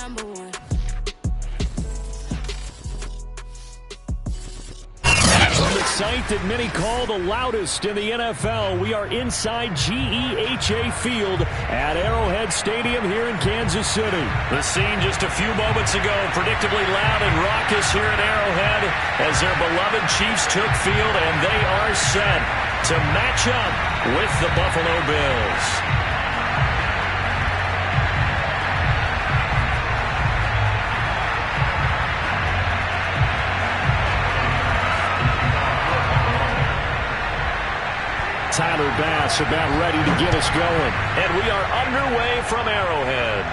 #1. From the site that many call the loudest in the NFL, we are inside GEHA Field at Arrowhead Stadium here in Kansas City. The scene just a few moments ago, predictably loud and raucous here at Arrowhead as their beloved Chiefs took field, and they are set to match up with the Buffalo Bills. Tyler Bass about ready to get us going. And we are underway from Arrowhead.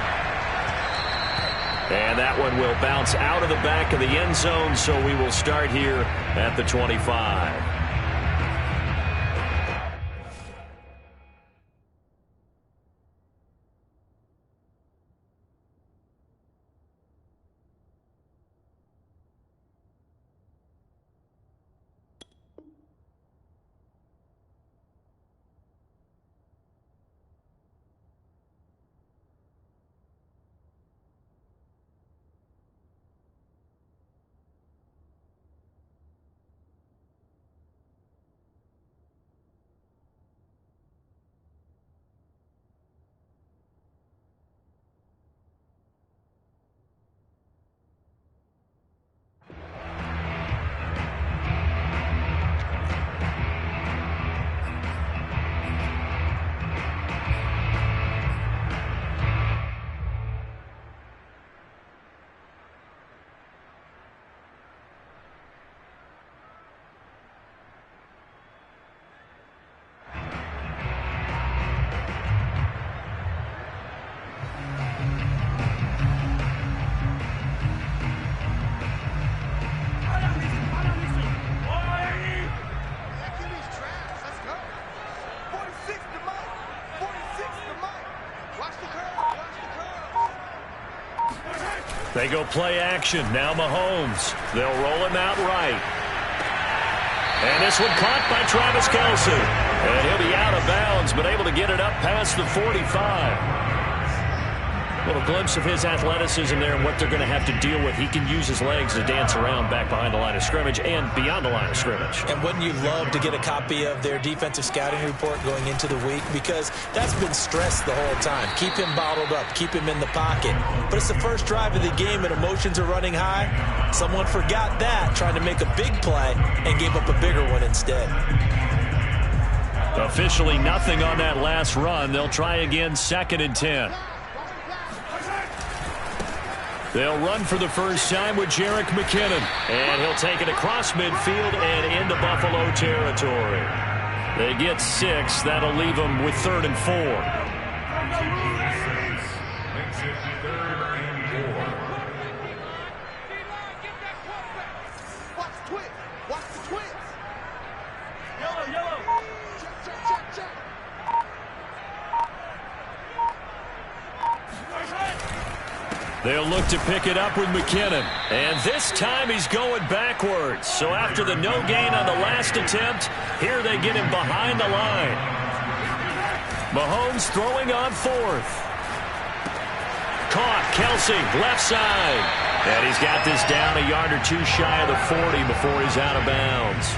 And that one will bounce out of the back of the end zone, so we will start here at the 25. They go play action. Now Mahomes. They'll roll him out right. And this one caught by Travis Kelce. And he'll be out of bounds, but able to get it up past the 45. A little glimpse of his athleticism there and what they're going to have to deal with. He can use his legs to dance around back behind the line of scrimmage and beyond the line of scrimmage. And wouldn't you love to get a copy of their defensive scouting report going into the week? Because that's been stressed the whole time. Keep him bottled up. Keep him in the pocket. But it's the first drive of the game and emotions are running high. Someone forgot that, trying to make a big play and gave up a bigger one instead. Officially nothing on that last run. They'll try again, 2nd and 10. They'll run for the first time with Jerick McKinnon. And he'll take it across midfield and into Buffalo territory. They get 6. That'll leave them with 3rd and 4. They'll look to pick it up with McKinnon. And this time he's going backwards. So after the no gain on the last attempt, here they get him behind the line. Mahomes throwing on 4th. Caught. Kelce, left side. And he's got this down a yard or two shy of the 40 before he's out of bounds.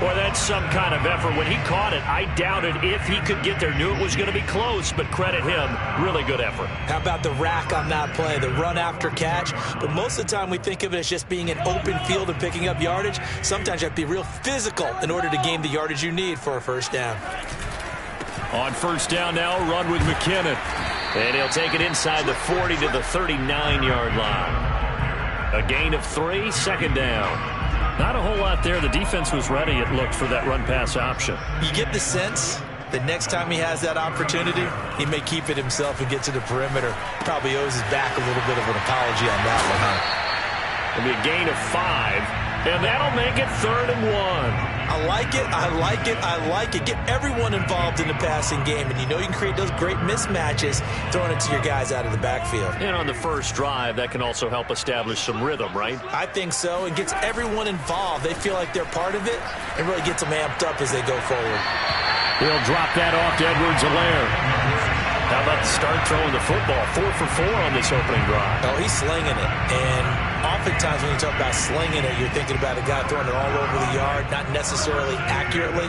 Boy, that's some kind of effort. When he caught it, I doubted if he could get there. Knew it was going to be close, but credit him. Really good effort. How about the rack on that play, the run after catch? But most of the time we think of it as just being an open field and picking up yardage. Sometimes you have to be real physical in order to gain the yardage you need for a first down. On first down now, run with McKinnon. And he'll take it inside the 40 to the 39-yard line. A gain of 3, 2nd down. Not a whole lot there. The defense was ready, it looked, for that run-pass option. You get the sense that next time he has that opportunity, he may keep it himself and get to the perimeter. Probably owes his back a little bit of an apology on that one, huh? It'll be a gain of 5, and that'll make it 3rd and 1. I like it, I like it, I like it. Get everyone involved in the passing game, and you know you can create those great mismatches throwing it to your guys out of the backfield. And on the first drive, that can also help establish some rhythm, right? I think so. It gets everyone involved. They feel like they're part of it, and really gets them amped up as they go forward. He'll drop that off to Edwards-Helaire. How about the start throwing the football? 4 for 4 on this opening drive. Oh, he's slinging it. And oftentimes when you talk about slinging it, you're thinking about a guy throwing it all over the yard, not necessarily accurately.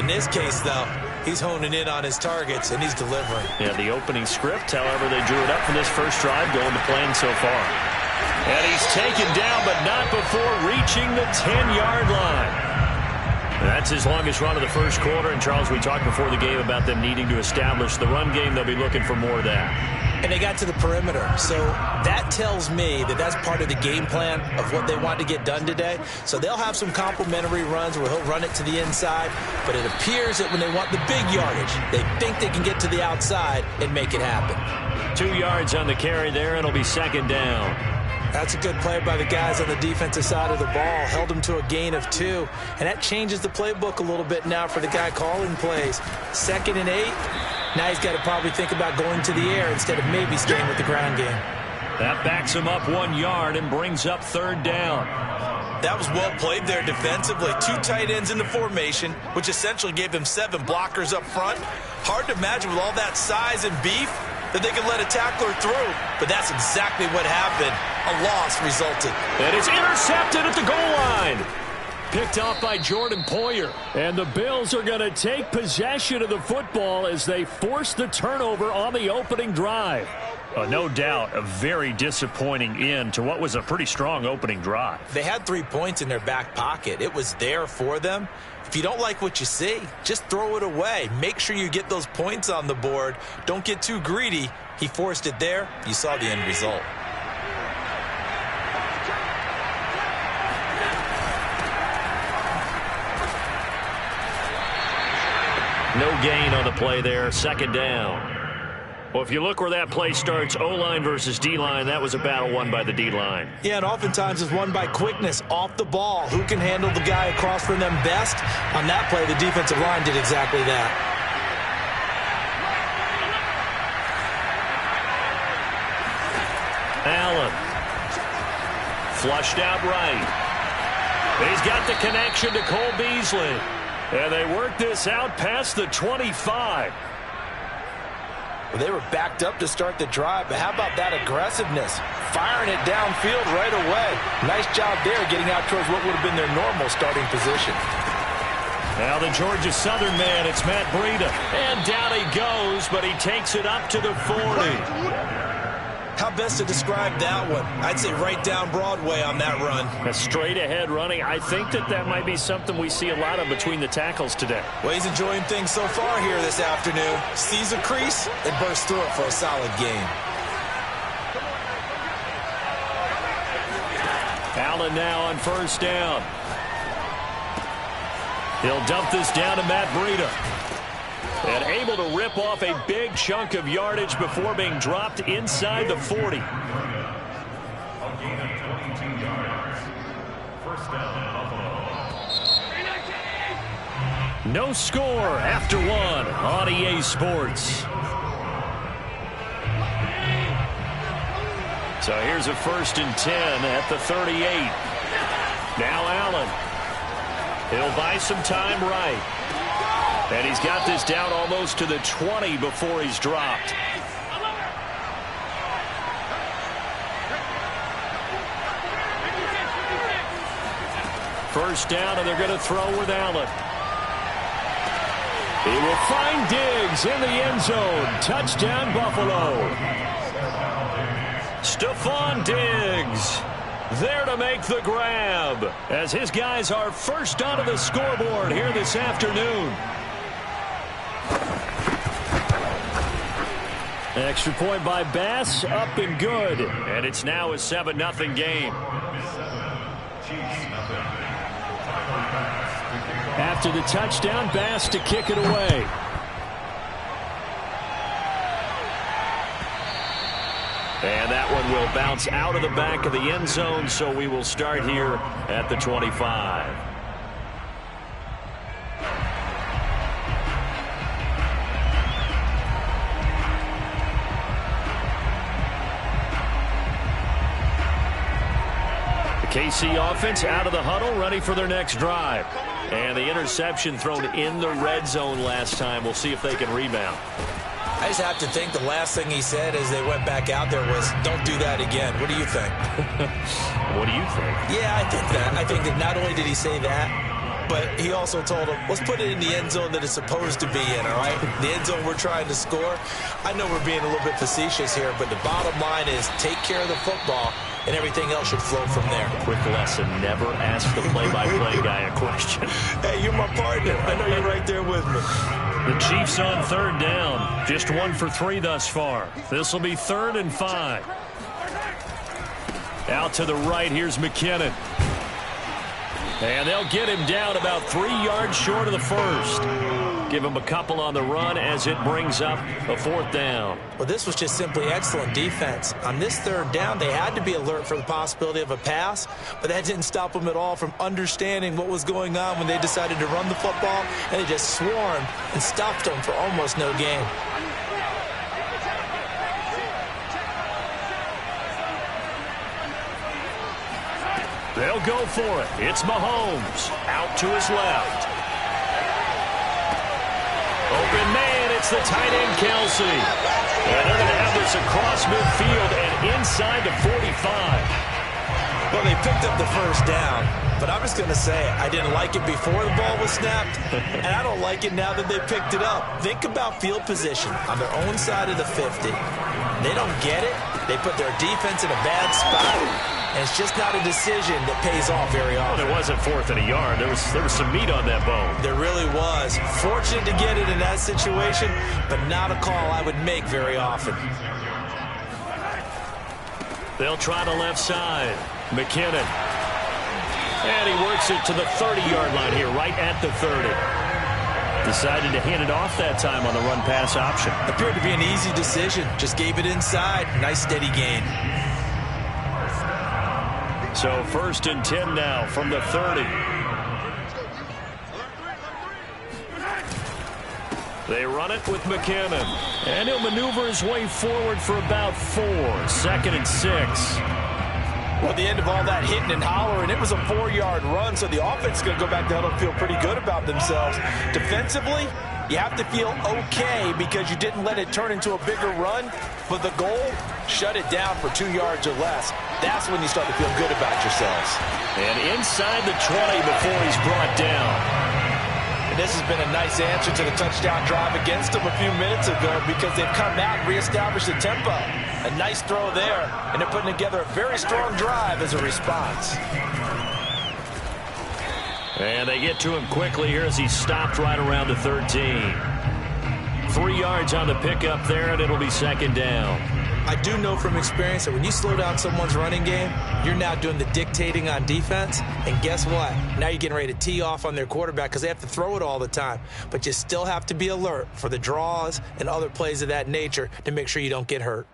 In this case, though, he's honing in on his targets, and he's delivering. Yeah, the opening script, however, they drew it up for this first drive, going to plan so far. And he's taken down, but not before reaching the 10-yard line. That's his longest run of the first quarter. And, Charles, we talked before the game about them needing to establish the run game. They'll be looking for more of that. And they got to the perimeter. So that tells me that that's part of the game plan of what they want to get done today. So they'll have some complementary runs where he'll run it to the inside. But it appears that when they want the big yardage, they think they can get to the outside and make it happen. 2 yards on the carry there, and it'll be second down. That's a good play by the guys on the defensive side of the ball. Held them to a gain of 2. And that changes the playbook a little bit now for the guy calling plays. 2nd and 8. Now he's got to probably think about going to the air instead of maybe staying with the ground game. That backs him up 1 yard and brings up third down. That was well played there defensively. 2 tight ends in the formation, which essentially gave them 7 blockers up front. Hard to imagine with all that size and beef that they could let a tackler through. But that's exactly what happened. A loss resulted. And it's intercepted at the goal line. Picked off by Jordan Poyer. And the Bills are going to take possession of the football as they force the turnover on the opening drive. No doubt a very disappointing end to what was a pretty strong opening drive. They had 3 points in their back pocket. It was there for them. If you don't like what you see, just throw it away. Make sure you get those points on the board. Don't get too greedy. He forced it there. You saw the end result. No gain on the play there. Second down. Well, if you look where that play starts, O-line versus D-line, that was a battle won by the D-line. Yeah, and oftentimes it's won by quickness off the ball. Who can handle the guy across from them best? On that play, the defensive line did exactly that. Allen. Flushed out right. He's got the connection to Cole Beasley. And they work this out past the 25. Well, they were backed up to start the drive, but how about that aggressiveness? Firing it downfield right away. Nice job there getting out towards what would have been their normal starting position. Now the Georgia Southern man, it's Matt Breida. And down he goes, but he takes it up to the 40. How best to describe that one? I'd say right down Broadway on that run. A straight ahead running. I think that might be something we see a lot of between the tackles today. Well, he's enjoying things so far here this afternoon. Sees a crease and bursts through it for a solid gain. Allen now on first down. He'll dump this down to Matt Breida. And able to rip off a big chunk of yardage before being dropped inside the 40. No score after 1 on EA Sports. So here's a 1st and 10 at the 38. Now Allen. He'll buy some time right. And he's got this down almost to the 20 before he's dropped. First down, and they're going to throw with Allen. He will find Diggs in the end zone. Touchdown, Buffalo. Stephon Diggs there to make the grab as his guys are first onto the scoreboard here this afternoon. Extra point by Bass, up and good. And it's now a 7-0 game. After the touchdown, Bass to kick it away. And that one will bounce out of the back of the end zone, so we will start here at the 25. KC offense out of the huddle, ready for their next drive. And the interception thrown in the red zone last time. We'll see if they can rebound. I just have to think the last thing he said as they went back out there was, don't do that again. What do you think? What do you think? Yeah, I think that. I think that not only did he say that, but he also told him, let's put it in the end zone that it's supposed to be in, all right? The end zone we're trying to score. I know we're being a little bit facetious here, but the bottom line is take care of the football, and everything else should flow from there. Quick lesson, never ask the play-by-play guy a question. Hey, you're my partner. I know you're right there with me. The Chiefs on third down. Just 1 for 3 thus far. This will be 3rd and 5. Out to the right, here's McKinnon. And they'll get him down about 3 yards short of the first. Give him a couple on the run as it brings up a 4th down. Well, this was just simply excellent defense. On this 3rd down, they had to be alert for the possibility of a pass, but that didn't stop them at all from understanding what was going on when they decided to run the football, and they just swarmed and stopped them for almost no gain. They'll go for it. It's Mahomes out to his left. Open man, it's the tight end, Kelsey. And they're going to have this across midfield and inside the 45. Well, they picked up the first down, but I'm just going to say I didn't like it before the ball was snapped, and I don't like it now that they picked it up. Think about field position on their own side of the 50. They don't get it. They put their defense in a bad spot. And it's just not a decision that pays off very often. Well, it wasn't 4th and a yard. There was some meat on that bone. There really was. Fortunate to get it in that situation, but not a call I would make very often. They'll try the left side. McKinnon. And he works it to the 30-yard line here, right at the 30. Decided to hand it off that time on the run-pass option. Appeared to be an easy decision. Just gave it inside. Nice steady gain. So 1st and 10 now from the 30. They run it with McKinnon. And he'll maneuver his way forward for about 4. 2nd and 6. Well, at the end of all that hitting and hollering, it was a 4-yard run, so the offense is going to go back down and feel pretty good about themselves. Defensively, you have to feel okay because you didn't let it turn into a bigger run, but the goal, shut it down for 2 yards or less. That's when you start to feel good about yourselves. And inside the 20 before he's brought down. And this has been a nice answer to the touchdown drive against them a few minutes ago because they've come out and reestablished the tempo. A nice throw there, and they're putting together a very strong drive as a response. And they get to him quickly here as he stopped right around the 13. 3 yards on the pickup there, and it'll be 2nd down. I do know from experience that when you slow down someone's running game, you're now doing the dictating on defense. And guess what? Now you're getting ready to tee off on their quarterback because they have to throw it all the time. But you still have to be alert for the draws and other plays of that nature to make sure you don't get hurt.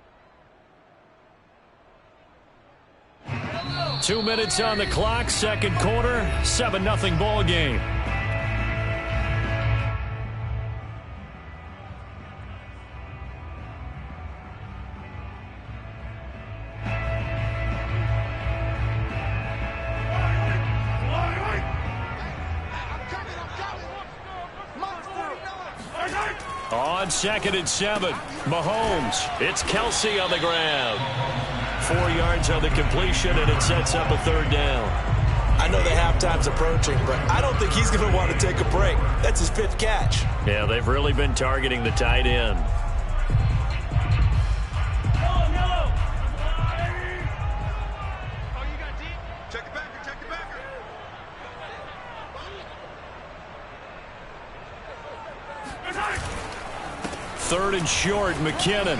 2 minutes on the clock, 2nd quarter, 7-0 ball game. On 2nd and 7, Mahomes. It's Kelsey on the ground. 4 yards on the completion, and it sets up a 3rd down. I know the halftime's approaching, but I don't think he's going to want to take a break. That's his 5th catch. Yeah, they've really been targeting the tight end. Third and short, McKinnon.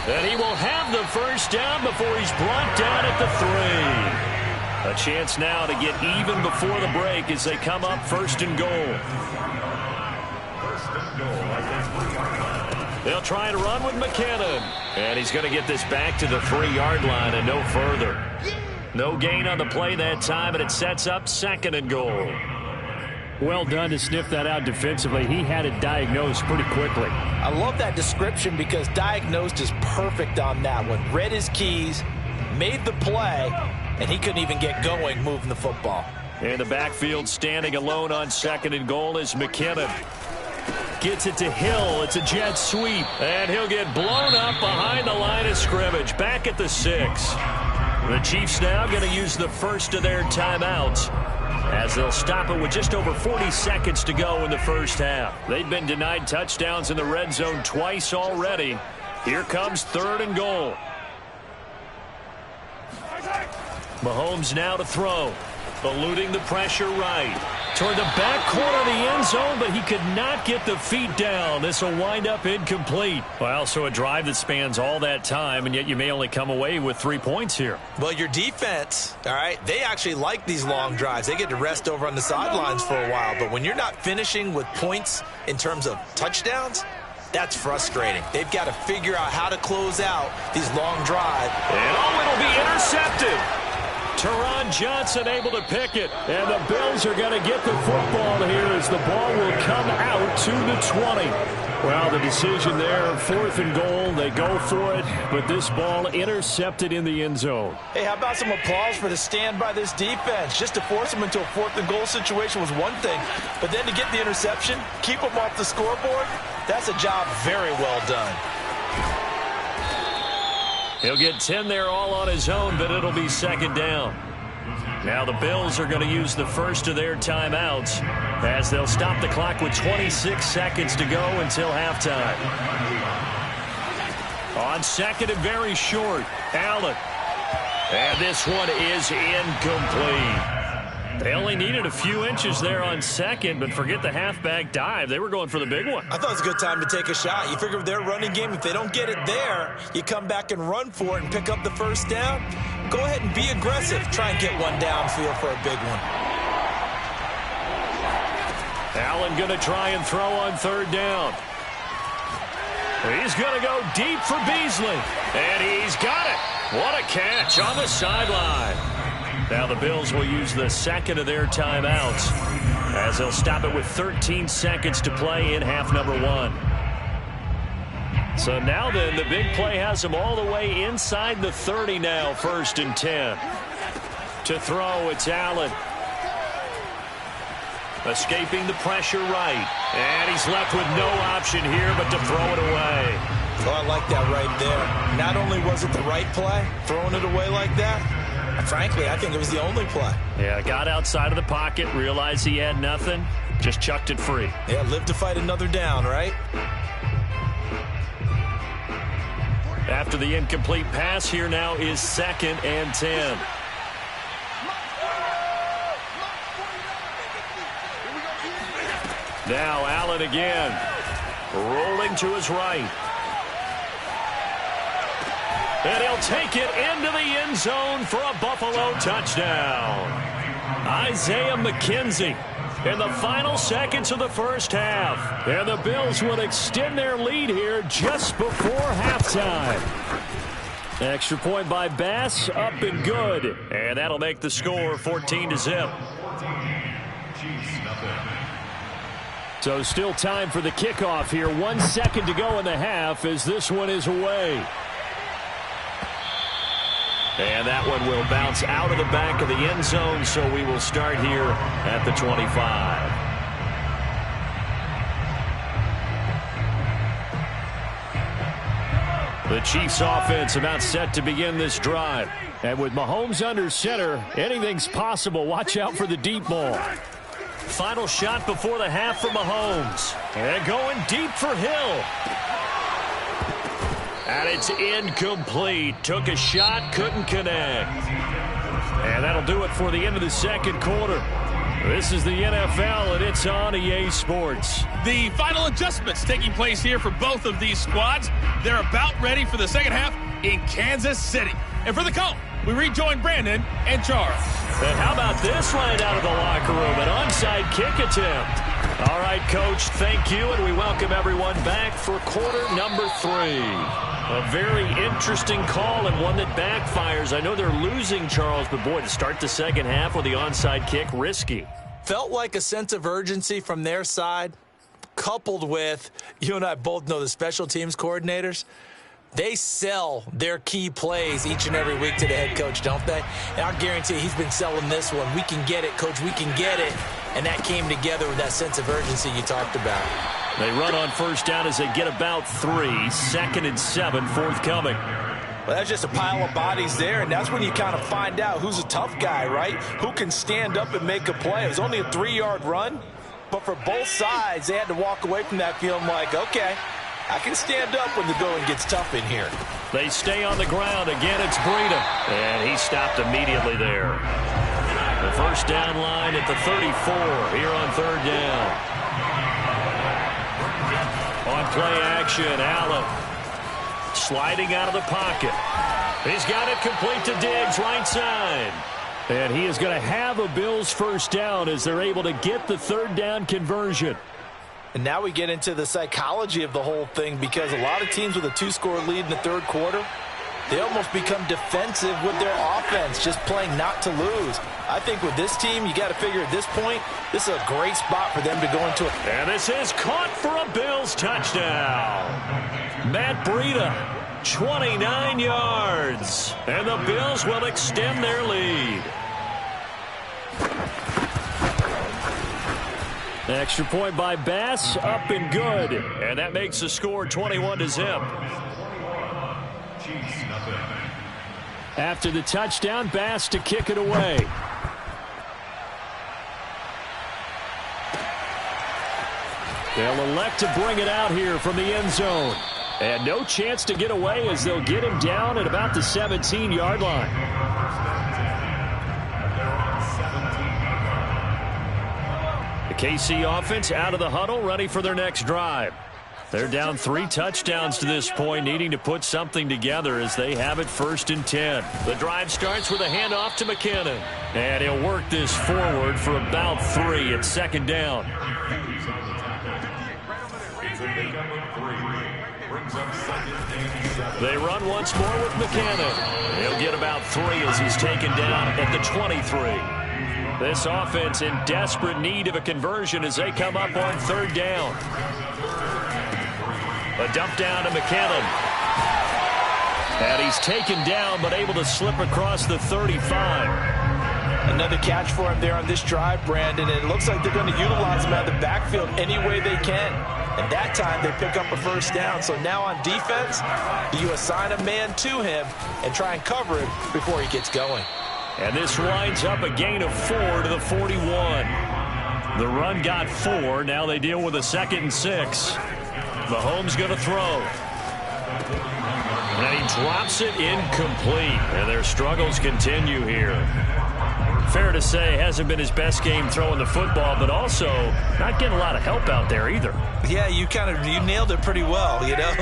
And he will have the first down before he's brought down at the 3. A chance now to get even before the break as they come up 1st and goal. They'll try and run with McKinnon. And he's going to get this back to the 3-yard line and no further. No gain on the play that time, and it sets up 2nd and goal. Well done to sniff that out defensively. He had it diagnosed pretty quickly. I love that description because diagnosed is perfect on that one. Read his keys, made the play, and he couldn't even get going moving the football. And the backfield standing alone on 2nd and goal is McKinnon. gets it to Hill. It's a jet sweep, and he'll get blown up behind the line of scrimmage, back at the 6. The Chiefs now going to use the first of their timeouts, as they'll stop it with just over 40 seconds to go in the first half. They've been denied touchdowns in the red zone twice already. Here comes 3rd and goal. Mahomes now to throw. Eluding the pressure right. Toward the back corner of the end zone, but he could not get the feet down. This will wind up incomplete. Well, so a drive that spans all that time, and yet you may only come away with 3 points here. Well, your defense, all right, they actually like these long drives. They get to rest over on the sidelines for a while. But when you're not finishing with points in terms of touchdowns, that's frustrating. They've got to figure out how to close out these long drives. And it'll be intercepted. Teron Johnson able to pick it, and the Bills are going to get the football here as the ball will come out to the 20. Well, the decision there, 4th and goal, they go for it, but this ball intercepted in the end zone. Hey, how about some applause for the stand by this defense? Just to force them into a 4th and goal situation was one thing, but then to get the interception, keep them off the scoreboard, that's a job very well done. He'll get 10 there all on his own, but it'll be 2nd down. Now the Bills are going to use the first of their timeouts as they'll stop the clock with 26 seconds to go until halftime. On 2nd and very short, Allen. And this one is incomplete. They only needed a few inches there on 2nd, but forget the halfback dive. They were going for the big one. I thought it was a good time to take a shot. You figure with their running game, if they don't get it there, you come back and run for it and pick up the first down. Go ahead and be aggressive. Try and get one downfield for a big one. Allen going to try and throw on 3rd down. He's going to go deep for Beasley. And he's got it. What a catch on the sideline. Now the Bills will use the 2nd of their timeouts as they'll stop it with 13 seconds to play in half number 1. So now then, the big play has them all the way inside the 30 now, 1st and 10. To throw, it's Allen. Escaping the pressure right. And he's left with no option here but to throw it away. Oh, I like that right there. Not only was it the right play, throwing it away like that, frankly, I think it was the only play. Yeah, got outside of the pocket, realized he had nothing, just chucked it free. Yeah, live to fight another down, right? After the incomplete pass, here now is 2nd and 10. Now Allen again, rolling to his right. And he'll take it into the end zone for a Buffalo touchdown. Isaiah McKenzie in the final seconds of the first half. And the Bills will extend their lead here just before halftime. Extra point by Bass, up and good. And that'll make the score 14-0. So still time for the kickoff here. 1 second to go in the half as this one is away. And that one will bounce out of the back of the end zone, so we will start here at the 25. The Chiefs offense about set to begin this drive. And with Mahomes under center, anything's possible. Watch out for the deep ball. Final shot before the half for Mahomes. And going deep for Hill. And it's incomplete. Took a shot, couldn't connect. And that'll do it for the end of the second quarter. This is the NFL, and it's on EA Sports. The final adjustments taking place here for both of these squads. They're about ready for the second half in Kansas City. And for the call, we rejoin Brandon and Charles. And how about this right out of the locker room? An onside kick attempt. All right, Coach, thank you, and we welcome everyone back for quarter number 3. A very interesting call and one that backfires. I know they're losing, Charles, but boy, to start the second half with the onside kick, risky. Felt like a sense of urgency from their side, coupled with, you and I both know the special teams coordinators, they sell their key plays each and every week to the head coach, don't they? And I guarantee he's been selling this one. We can get it, Coach, we can get it. And that came together with that sense of urgency you talked about. They run on first down as they get about 3. 2nd and 7 forthcoming. Well, that's just a pile of bodies there, and that's when you kind of find out who's a tough guy, right? Who can stand up and make a play. It was only a 3-yard run, but for both sides, they had to walk away from that feeling like, okay, I can stand up when the going gets tough in here. They stay on the ground. Again, it's Breida, and he stopped immediately there. The first down line at the 34 here on 3rd down. On play action, Allen sliding out of the pocket. He's got it complete to Diggs, right side. And he is going to have a Bills first down as they're able to get the 3rd down conversion. And now we get into the psychology of the whole thing, because a lot of teams with a 2-score lead in the 3rd quarter, they almost become defensive with their offense, just playing not to lose. I think with this team, you got to figure at this point, this is a great spot for them to go into it. And this is caught for a Bills touchdown. Matt Breida, 29 yards. And the Bills will extend their lead. Extra point by Bass, up and good. And that makes the score 21-0. After the touchdown, Bass to kick it away. They'll elect to bring it out here from the end zone. And no chance to get away as they'll get him down at about the 17-yard line. The KC offense out of the huddle, ready for their next drive. They're down 3 touchdowns to this point, needing to put something together as they have it 1st and 10. The drive starts with a handoff to McKinnon. And he'll work this forward for about 3 at 2nd down. They run once more with McKinnon. He'll get about 3 as he's taken down at the 23. This offense in desperate need of a conversion as they come up on 3rd down. A dump down to McKinnon. And he's taken down but able to slip across the 35. Another catch for him there on this drive, Brandon. And it looks like they're going to utilize him out of the backfield any way they can. And that time they pick up a first down. So now on defense, you assign a man to him and try and cover him before he gets going. And this winds up a gain of 4 to the 41. The run got 4. Now they deal with a 2nd and 6. Mahomes going to throw. And he drops it incomplete. And their struggles continue here. Fair to say, hasn't been his best game throwing the football, but also not getting a lot of help out there either. Yeah, you nailed it pretty well, you know.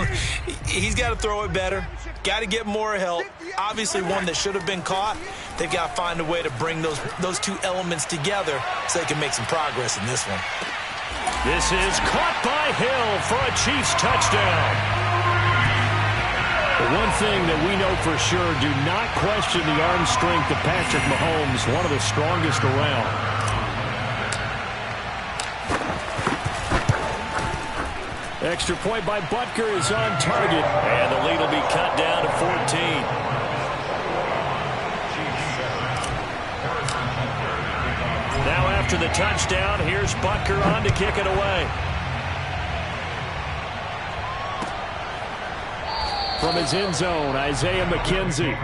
He's got to throw it better. Got to get more help. Obviously one that should have been caught. They've got to find a way to bring those 2 elements together so they can make some progress in this one. This is caught by Hill for a Chiefs touchdown. One thing that we know for sure, do not question the arm strength of Patrick Mahomes, one of the strongest around. Extra point by Butker is on target, and the lead will be cut down to 14. Now after the touchdown, here's Butker on to kick it away. From his end zone, Isaiah McKenzie.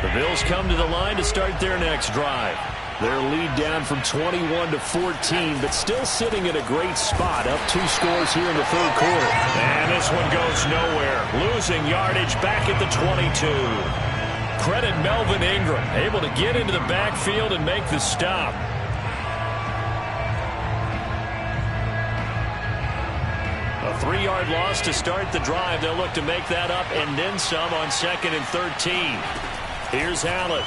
The Bills come to the line to start their next drive. Their lead down from 21 to 14, but still sitting in a great spot, up 2 scores here in the 3rd quarter. And this one goes nowhere. Losing yardage back at the 22. Credit Melvin Ingram, able to get into the backfield and make the stop. A 3-yard loss to start the drive. They'll look to make that up and then some on 2nd and 13. Here's Allen.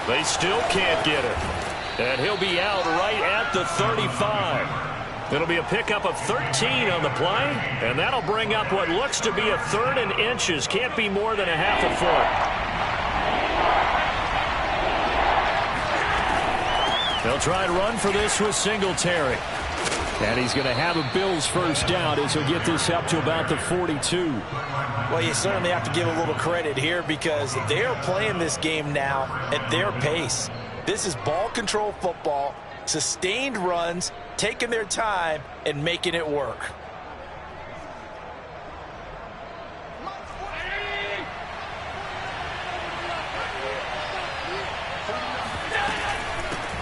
They still can't get it. And he'll be out right at the 35. It'll be a pickup of 13 on the play, and that'll bring up what looks to be a 3rd and inches. Can't be more than a half a foot. They'll try and run for this with Singletary. And he's going to have a Bills first down as he'll get this up to about the 42. Well, you certainly have to give a little credit here because they are playing this game now at their pace. This is ball control football, sustained runs, taking their time, and making it work.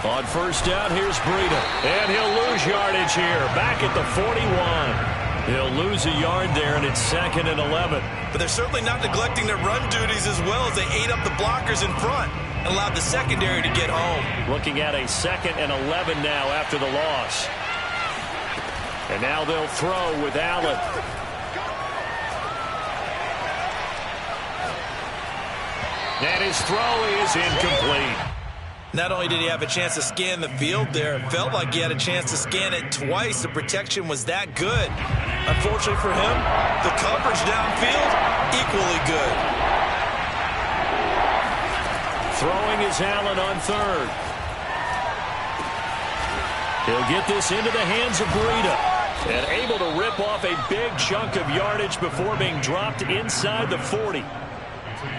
On first down, here's Breida. And he'll lose yardage here, back at the 41. He'll lose a yard there, and it's 2nd and 11. But they're certainly not neglecting their run duties as well as they ate up the blockers in front and allowed the secondary to get home. Looking at a 2nd and 11 now after the loss. And now they'll throw with Allen. And his throw is incomplete. Not only did he have a chance to scan the field there, it felt like he had a chance to scan it twice. The protection was that good. Unfortunately for him, the coverage downfield, equally good. Throwing is Allen on 3rd. He'll get this into the hands of Breida. And able to rip off a big chunk of yardage before being dropped inside the 40.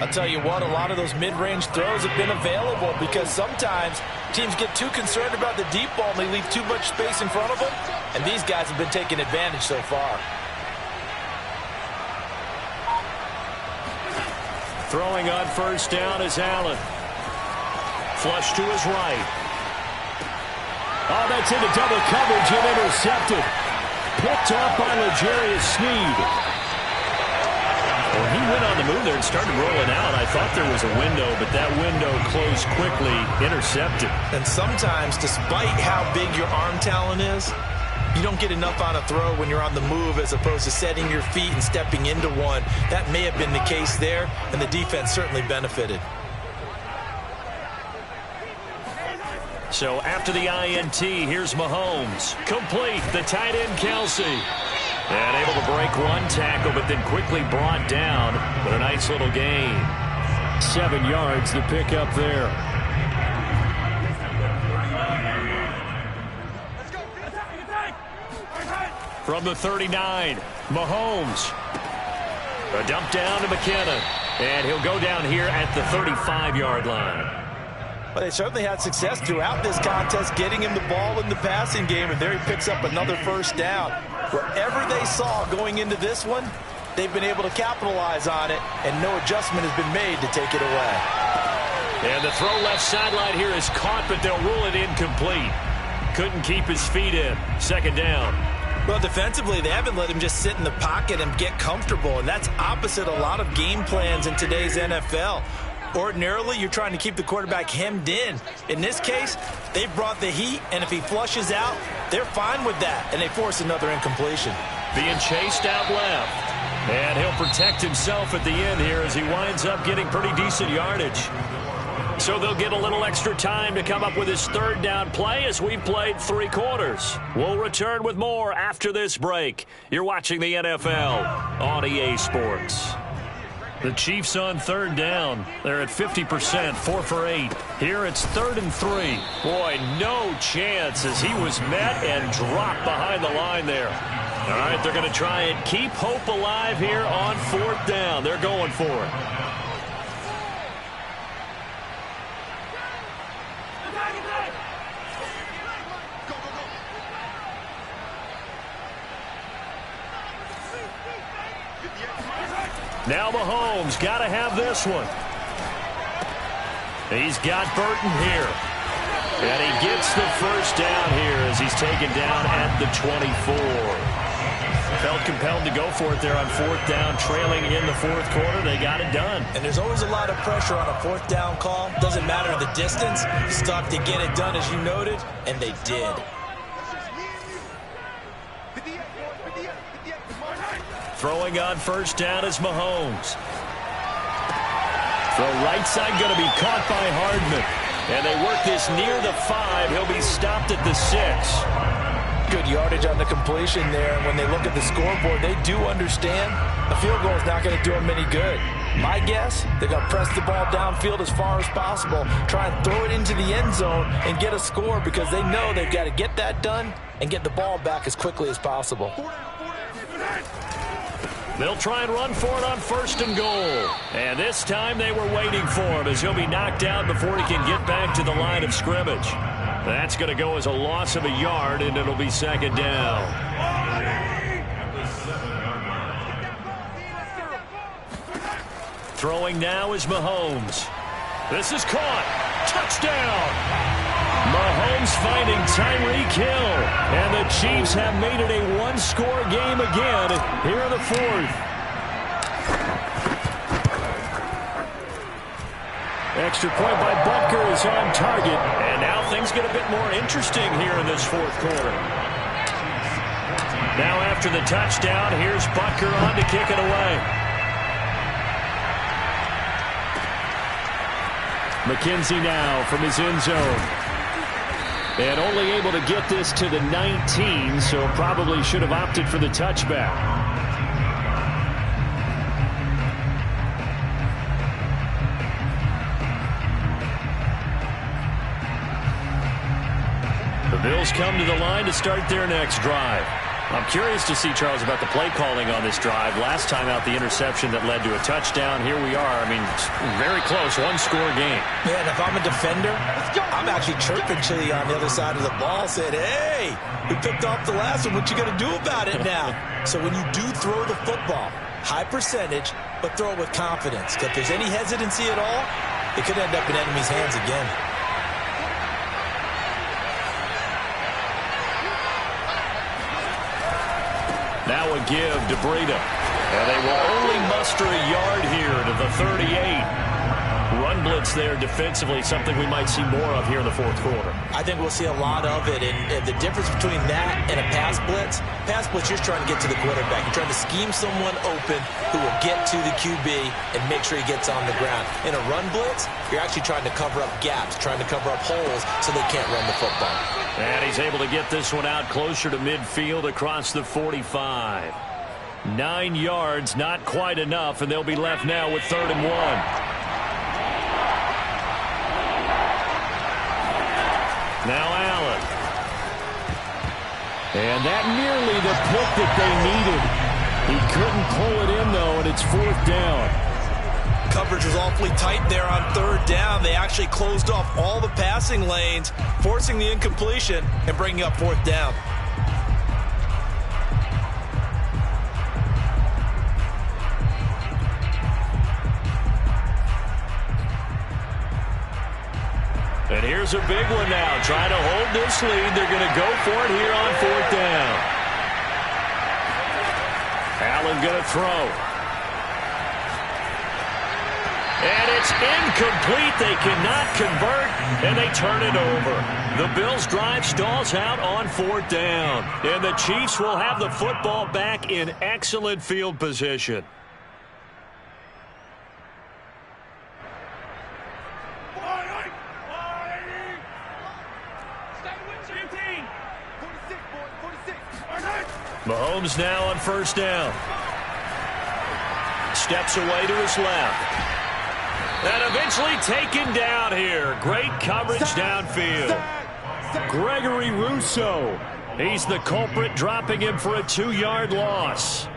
I'll tell you what, a lot of those mid-range throws have been available because sometimes teams get too concerned about the deep ball and they leave too much space in front of them, and these guys have been taking advantage so far. Throwing on first down is Allen. Flush to his right. Oh, that's into double coverage and intercepted. Picked off by L'Jarius Sneed. Well, he went on the move there and started rolling out. I thought there was a window, but that window closed quickly, intercepted. And sometimes, despite how big your arm talent is, you don't get enough on a throw when you're on the move as opposed to setting your feet and stepping into one. That may have been the case there, and the defense certainly benefited. So after the INT, here's Mahomes. Complete, the tight end Kelsey. And able to break one tackle, but then quickly brought down. But a nice little gain. 7 yards to pick up there. From the 39, Mahomes. A dump down to McKinnon. And he'll go down here at the 35-yard line. Well, they certainly had success throughout this contest getting him the ball in the passing game, and there he picks up another first down. Wherever they saw going into this one, they've been able to capitalize on it, and no adjustment has been made to take it away. And the throw left sideline here is caught, but they'll rule it incomplete. Couldn't keep his feet in. 2nd down. Well, defensively, they haven't let him just sit in the pocket and get comfortable, and that's opposite a lot of game plans in today's NFL. Ordinarily, you're trying to keep the quarterback hemmed in. In this case, they brought the heat, and if he flushes out, they're fine with that, and they force another incompletion. Being chased out left. And he'll protect himself at the end here as he winds up getting pretty decent yardage. So they'll get a little extra time to come up with his 3rd down play as we've played 3 quarters. We'll return with more after this break. You're watching the NFL on EA Sports. The Chiefs on 3rd down. They're at 50%, 4 for 8. Here it's 3rd and 3. Boy, no chance as he was met and dropped behind the line there. All right, they're going to try and keep hope alive here on 4th down. They're going for it. Now Mahomes got to have this one. He's got Burton here. And he gets the first down here as he's taken down at the 24. Felt compelled to go for it there on 4th down, trailing in the 4th quarter. They got it done. And there's always a lot of pressure on a 4th down call. Doesn't matter the distance. You still have to get it done, as you noted, and they did. Throwing on first down is Mahomes. Throw right side going to be caught by Hardman. And they work this near the 5. He'll be stopped at the 6. Good yardage on the completion there. And when they look at the scoreboard, they do understand the field goal is not going to do them any good. My guess, they're going to press the ball downfield as far as possible, try and throw it into the end zone and get a score because they know they've got to get that done and get the ball back as quickly as possible. They'll try and run for it on 1st and goal. And this time they were waiting for him as he'll be knocked down before he can get back to the line of scrimmage. That's going to go as a loss of a yard, and it'll be 2nd down. Throwing now is Mahomes. This is caught. Touchdown! Mahomes finding Tyreek Hill. And the Chiefs have made it a one-score game again here in the 4th. Extra point by Butker is on target. And now things get a bit more interesting here in this 4th quarter. Now after the touchdown, here's Butker on to kick it away. McKenzie now from his end zone. And only able to get this to the 19, so probably should have opted for the touchback. The Bills come to the line to start their next drive. I'm curious to see, Charles, about the play calling on this drive. Last time out, the interception that led to a touchdown. Here we are. I mean, very close, one-score game. Yeah, and if I'm a defender, I'm actually chirping Chili on the other side of the ball, saying, hey, we picked off the last one. What you going to do about it now? So when you do throw the football, high percentage, but throw it with confidence. If there's any hesitancy at all, it could end up in enemy's hands again. Now a give to Breida. And they will only muster a yard here to the 38. Run blitz there defensively, something we might see more of here in the 4th quarter. I think we'll see a lot of it. And the difference between that and a pass blitz, you're just trying to get to the quarterback. You're trying to scheme someone open who will get to the QB and make sure he gets on the ground. In a run blitz, you're actually trying to cover up gaps, trying to cover up holes so they can't run the football. And he's able to get this one out closer to midfield across the 45. 9 yards, not quite enough, and they'll be left now with 3rd and 1. Now Allen. And that nearly the pick that they needed. He couldn't pull it in, though, and it's 4th down. Coverage was awfully tight there on 3rd down. They actually closed off all the passing lanes, forcing the incompletion and bringing up 4th down. And here's a big one now. Trying to hold this lead. They're going to go for it here on 4th down. Allen going to throw. And it's incomplete. They cannot convert, and they turn it over. The Bills' drive stalls out on 4th down. And the Chiefs will have the football back in excellent field position. Mahomes now on 1st down. Steps away to his left. And eventually taken down here. Great coverage downfield. Gregory Rousseau. He's the culprit, dropping him for a 2-yard loss.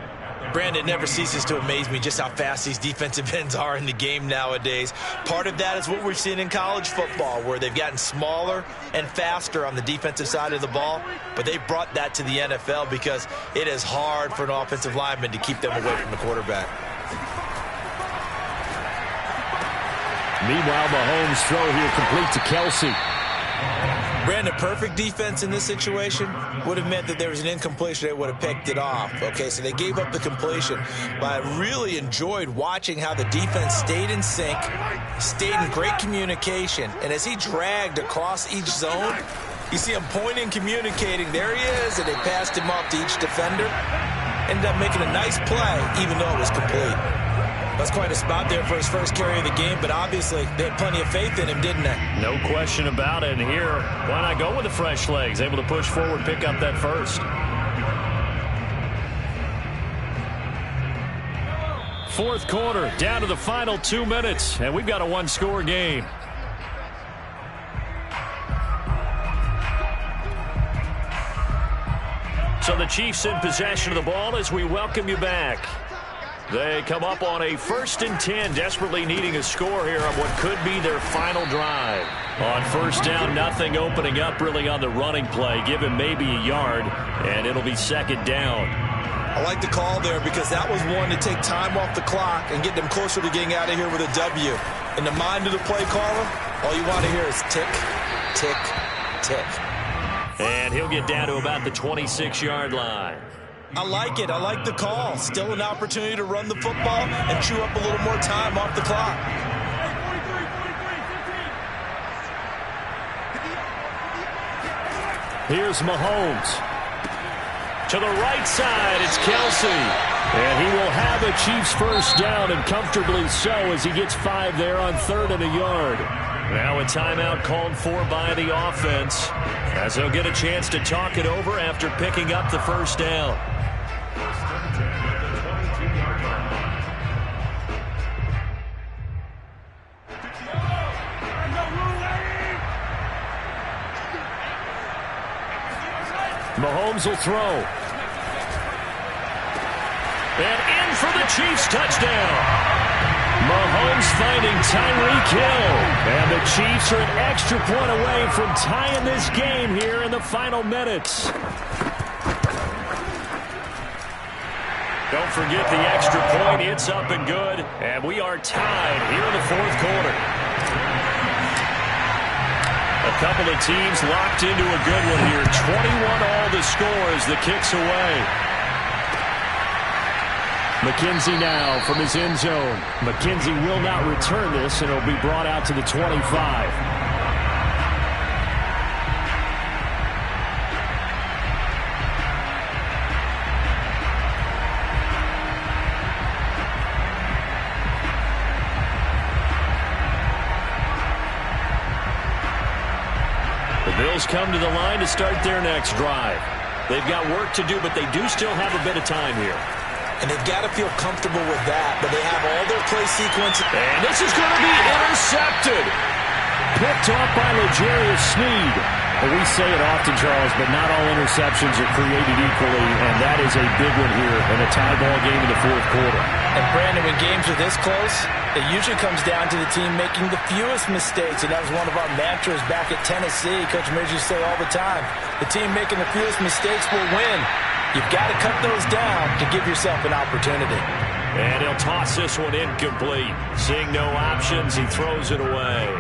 Brandon, never ceases to amaze me just how fast these defensive ends are in the game nowadays. Part of that is what we've seen in college football, where they've gotten smaller and faster on the defensive side of the ball, but they brought that to the NFL because it is hard for an offensive lineman to keep them away from the quarterback. Meanwhile, Mahomes' throw here complete to Kelsey. Brandon, perfect defense in this situation would have meant that there was an incompletion. They would have picked it off. Okay, so they gave up the completion. But I really enjoyed watching how the defense stayed in sync, stayed in great communication. And as he dragged across each zone, you see him pointing, communicating. There he is, and they passed him off to each defender. Ended up making a nice play, even though it was complete. That's quite a spot there for his first carry of the game, but obviously they had plenty of faith in him, didn't they? No question about it. And here, why not go with the fresh legs? Able to push forward, pick up that first. fourth quarter, down to the final 2 minutes, and we've got a one-score game. So the Chiefs in possession of the ball as we welcome you back. They come up on a 1st and 10, desperately needing a score here on what could be their final drive. On first down, nothing opening up really on the running play. Give him maybe a yard, and it'll be 2nd down. I like the call there because that was one to take time off the clock and get them closer to getting out of here with a W. In the mind of the play caller, all you want to hear is tick, tick, tick. And he'll get down to about the 26-yard line. I like it. I like the call. Still an opportunity to run the football and chew up a little more time off the clock. Here's Mahomes. To the right side, it's Kelsey. And he will have a Chiefs first down, and comfortably so, as he gets 5 there on 3rd and a yard. Now a timeout called for by the offense, as they'll get a chance to talk it over after picking up the first down. Mahomes will throw. And in for the Chiefs touchdown. Mahomes finding Tyreek Hill. And the Chiefs are an extra point away from tying this game here in the final minutes. Don't forget the extra point. It's up and good. And we are tied here in the fourth quarter. A couple of teams locked into a good one here. 21-all the score as the kick's away. McKenzie now from his end zone. McKenzie will not return this, and it'll be brought out to the 25. The Bills come to the line to start their next drive. They've got work to do, but they do still have a bit of time here. And they've got to feel comfortable with that, but they have all their play sequences. And this is going to be intercepted. Picked off by L'Jarius Sneed. Well, we say it often, Charles, but not all interceptions are created equally, and that is a big one here in a tie ball game in the fourth quarter. And, Brandon, when games are this close, it usually comes down to the team making the fewest mistakes, and that was one of our mantras back at Tennessee. Coach Midge used to say all the time, the team making the fewest mistakes will win. You've got to cut those down to give yourself an opportunity. And he'll toss this one incomplete. Seeing no options, he throws it away.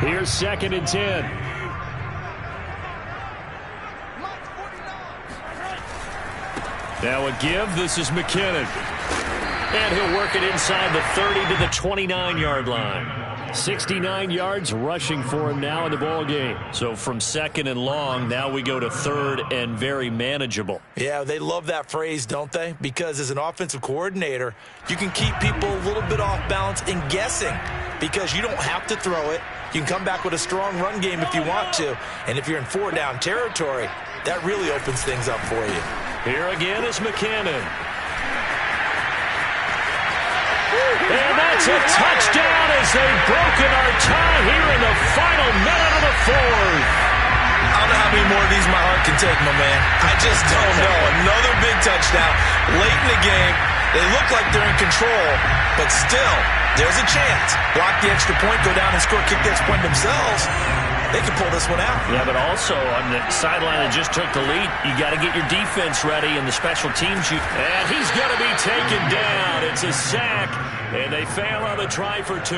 Here's 2nd and 10. Now a give. This is McKinnon. And he'll work it inside the 30 to the 29-yard line. 69 yards rushing for him now in the ball game. So from 2nd and long, now we go to 3rd and very manageable. Yeah, they love that phrase, don't they? Because as an offensive coordinator, you can keep people a little bit off balance and guessing because you don't have to throw it. You can come back with a strong run game if you want to. And if you're in 4-down territory, that really opens things up for you. Here again is McKinnon. And that's a touchdown as they've broken our tie here in the final minute of the fourth. I don't know how many more of these my heart can take, my man. I just don't know. Another big touchdown late in the game. They look like they're in control, but still, there's a chance. Block the extra point, go down and score, kick the extra point themselves. They can pull this one out. Yeah, but also on the sideline that just took the lead, you got to get your defense ready and the special teams. And he's going to be taken down. It's a sack, and they fail on the try for 2.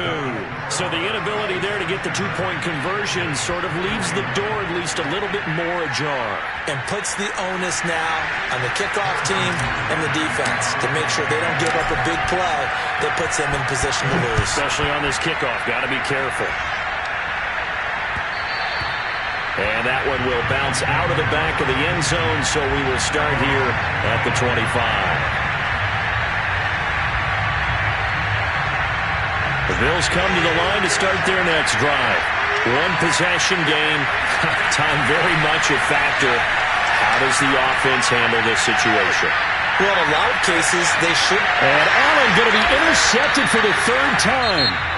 So the inability there to get the two-point conversion sort of leaves the door at least a little bit more ajar. And puts the onus now on the kickoff team and the defense to make sure they don't give up a big play that puts them in position to lose. Especially on this kickoff. Got to be careful. And that one will bounce out of the back of the end zone, so we will start here at the 25. The Bills come to the line to start their next drive. One possession game. Time very much a factor. How does the offense handle this situation? Well, in a lot of cases, they should. And Allen going to be intercepted for the third time.